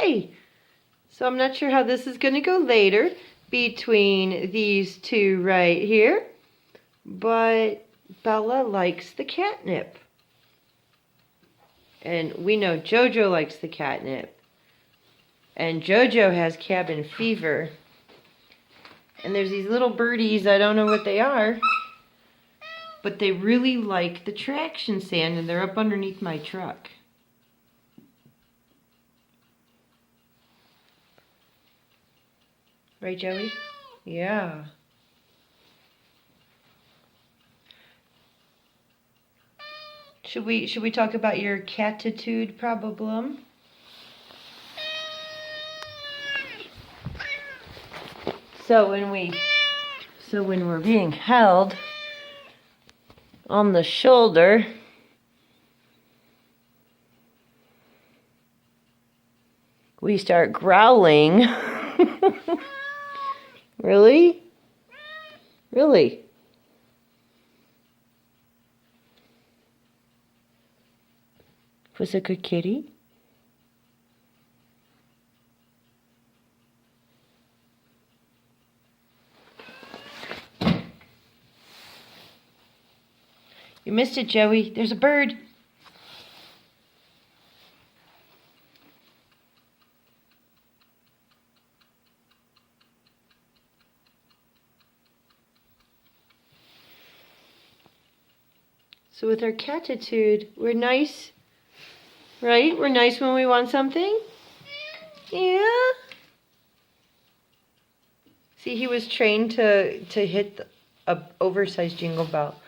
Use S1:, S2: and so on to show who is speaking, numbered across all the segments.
S1: play. So I'm not sure how this is going to go later between these two right here. But Bella likes the catnip. And we know Jojo likes the catnip. And Jojo has cabin fever. And there's these little birdies, I don't know what they are. But they really like the traction sand, and they're up underneath my truck. Right, Joey? Yeah. Should we talk about your catitude problem? So when we're being held on the shoulder, we start growling. Really? Really? Was a good kitty? You missed it, Joey. There's a bird. So with our catitude, we're nice, right? We're nice when we want something. Yeah. See, he was trained to hit a oversized jingle bell.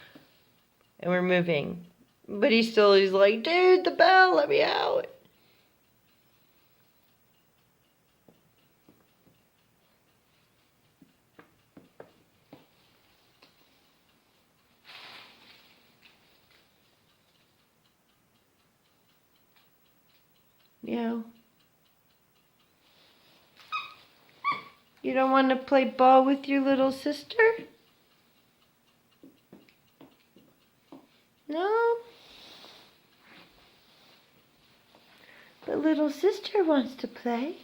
S1: And we're moving. But he's like, dude, the bell, let me out. Yeah. You don't want to play ball with your little sister? No? The little sister wants to play.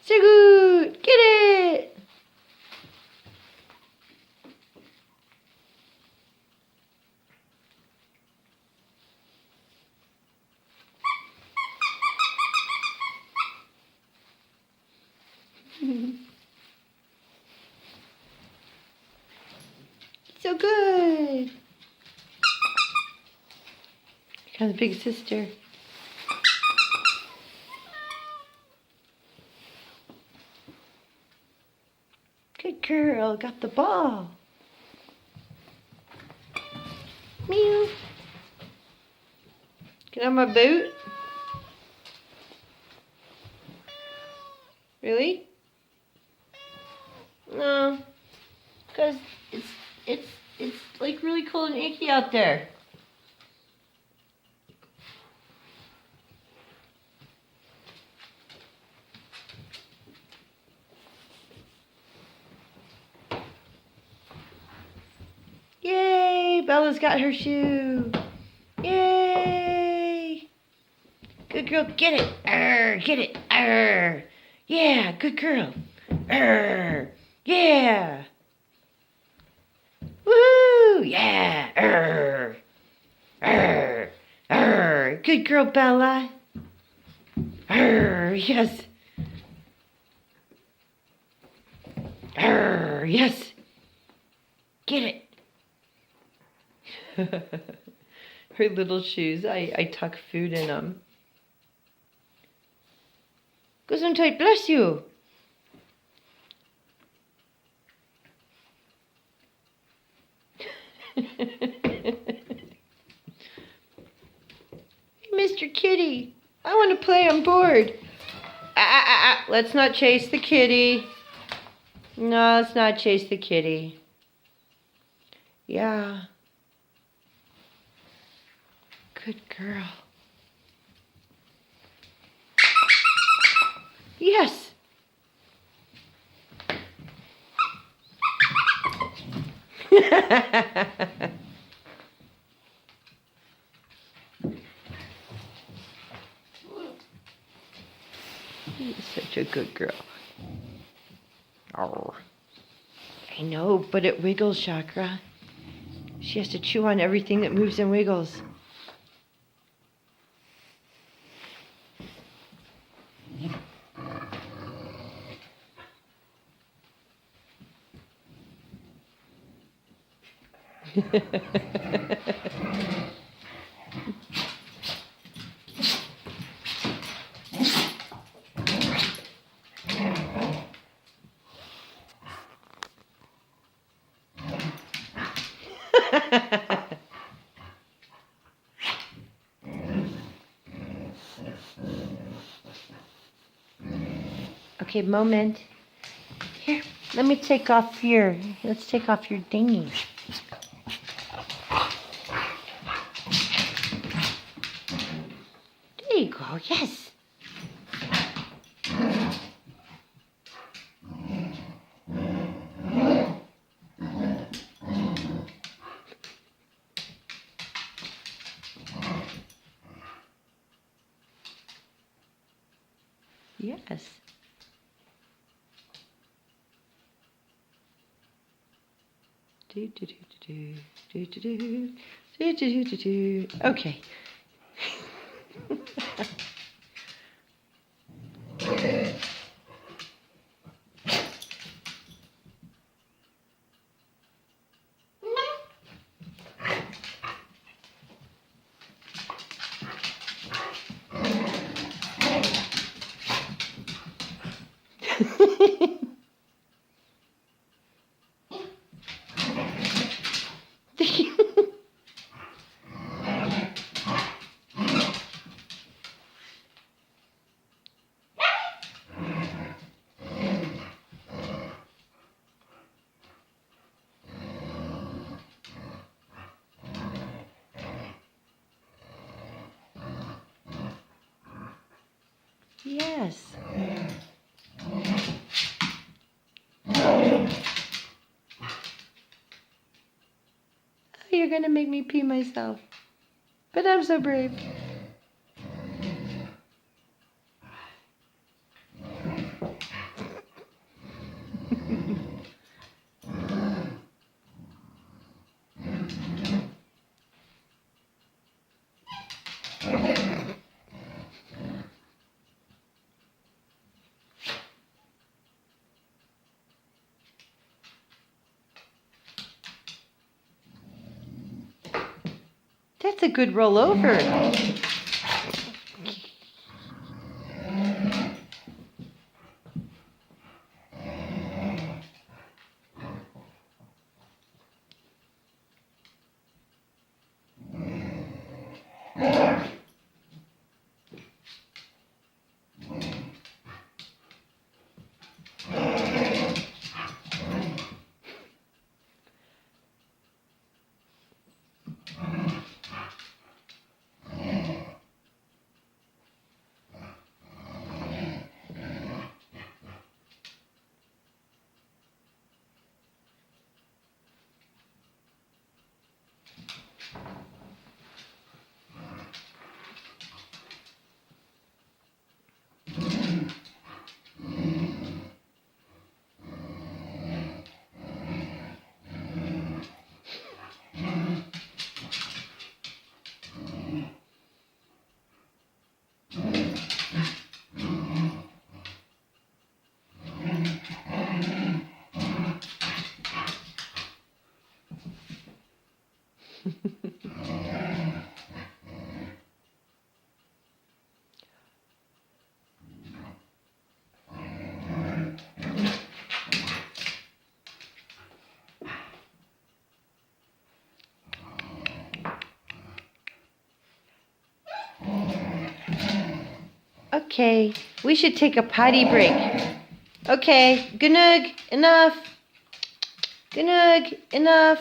S1: So good! Get it! So good! Here comes big sister. Good girl, got the ball. Meow. Get on my boot? Really? No. Because it's like really cold and icky out there. Yay! Bella's got her shoe. Yay! Good girl, get it. Get it. Yeah, good girl. Yeah. Woo! Yeah. Good girl, Bella. Yes. Yes. Get it. Her little shoes, I tuck food in them. Gesundheit, bless you. Hey, Mr. Kitty, I want to play on board. Let's not chase the kitty. No, let's not chase the kitty. Yeah. Good girl. Yes. She's such a good girl. Oh. I know, but it wiggles, Chakra. She has to chew on everything that moves and wiggles. Okay, moment. Here, let me take off your, let's take off your dinghy. There you go, yes. Yes. Okay. Yes. Oh, you're gonna make me pee myself. But I'm so brave. That's a good rollover. Okay, we should take a potty break. Okay, Gnug, enough. Gnug, enough.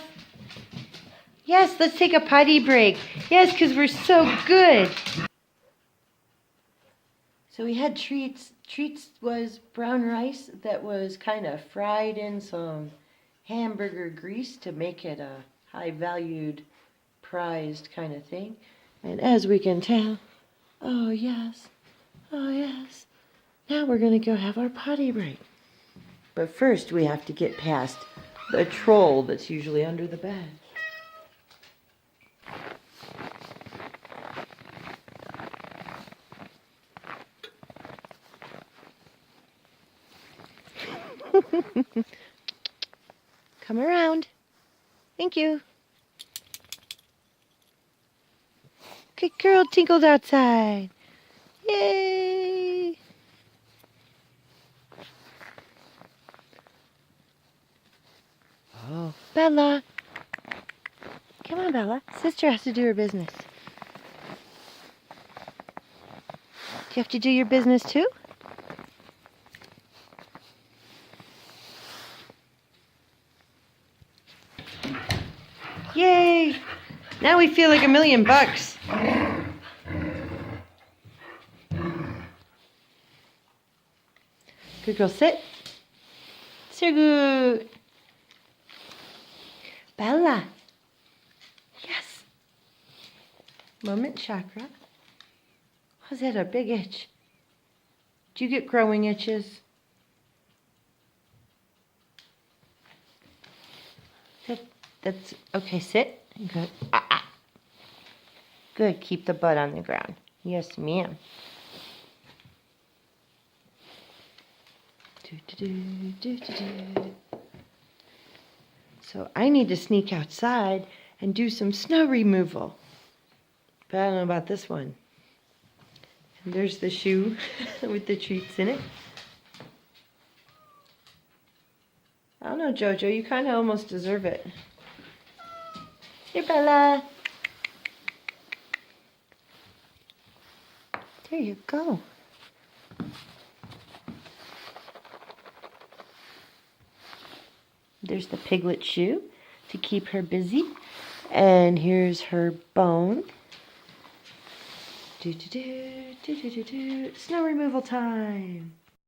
S1: Yes, let's take a potty break. Yes, because we're so good. So we had treats. Treats was brown rice that was kind of fried in some hamburger grease to make it a high-valued, prized kind of thing. And as we can tell, oh yes, Now we're going to go have our potty break. But first we have to get past the troll that's usually under the bed. Come around. Thank you. Good girl tinkled outside. Yay! Oh, Bella. Come on, Bella. Sister has to do her business. Do you have to do your business too? Yay! Now we feel like $1,000,000. Good girl, sit. So good. Bella. Yes. Moment chakra. How's that, a big itch? Do you get growing itches? That's okay, sit. Good. Good, keep the butt on the ground. Yes, ma'am. So I need to sneak outside and do some snow removal. But I don't know about this one. And there's the shoe with the treats in it. I don't know, Jojo, you kind of almost deserve it. Here, Bella. There you go. There's the piglet shoe to keep her busy. And here's her bone. Snow removal time.